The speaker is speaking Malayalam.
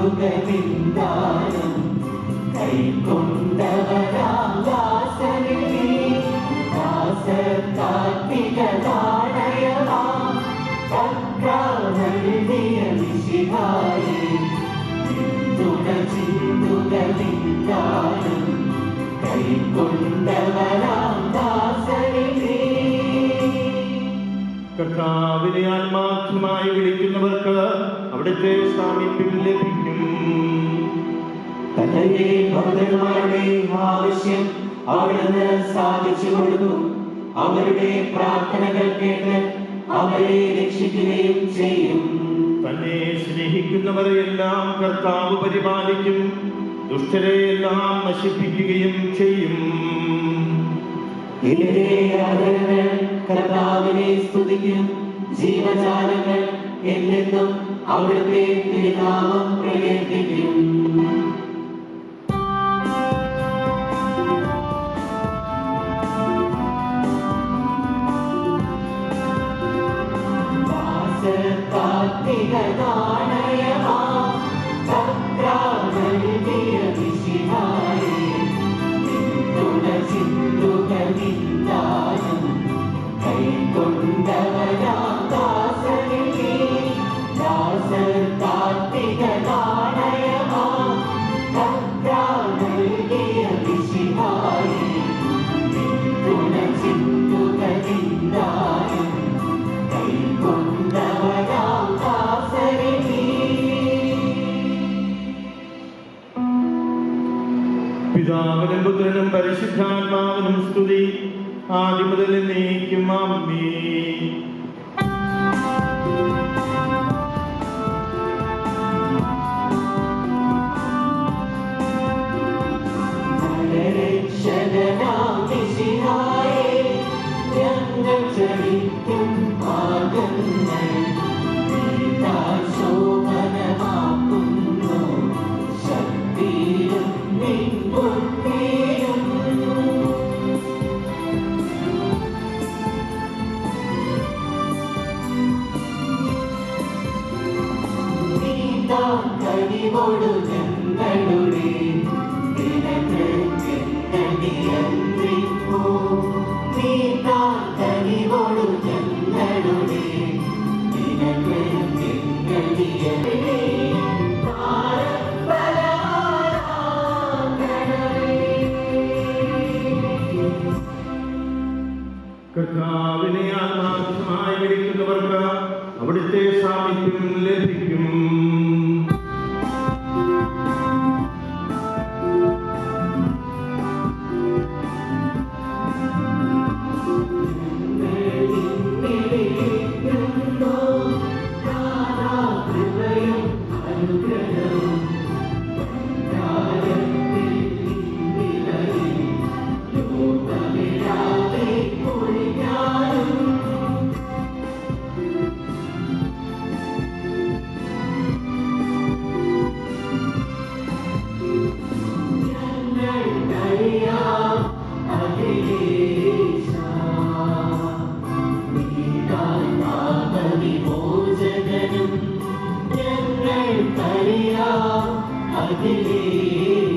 ചിന്തുകനിന്ദാനം കൈക്കൊണ്ടവരാം ദാസനെ ദാസകാർത്തികനാണയമാം ചക്രവർത്തിയ മിശിഹായേ ചിന്തുകനിന്ദാനം കൈക്കൊണ്ടവരാം ദാസനെ. കർത്താവിനെ ആത്മാർത്ഥമായി വിളിക്കുന്നവർക്ക് അവിടുത്തെ സാമീപ്യം ലഭിക്കും. തന്റെ ഭക്തന്മാരുടെ ആവശ്യം അവിടുന്ന് സാധിച്ചു കൊടുക്കും. അവരുടെ പ്രാർത്ഥനകൾ കേട്ട് അവരെ രക്ഷിക്കുകയും ചെയ്യും. തന്നെ സ്നേഹിക്കുന്നവരെയെല്ലാം കർത്താവ് പരിപാലിക്കും. ദുഷ്ടരെയെല്ലാം നശിപ്പിക്കുകയും ചെയ്യും. കർത്താവിനെ സ്തുതിക്കും. ജീവജാലങ്ങൾ എന്നെന്നും അവിടുത്തെ തിരുനാമം പ്രകീർത്തിക്കും. പിതാവിനും പുത്രനും പരിശുദ്ധാത്മാവിനും സ്തുതി, ആദ്യം മുതൽ എന്നേക്കും ആമേൻ. കർത്താവിനെ ആത്മാർത്ഥമായി വിളിക്കുന്നവർക്ക് അവിടുത്തെ സാമീപ്യം ലഭിക്കും. അഖിലേശ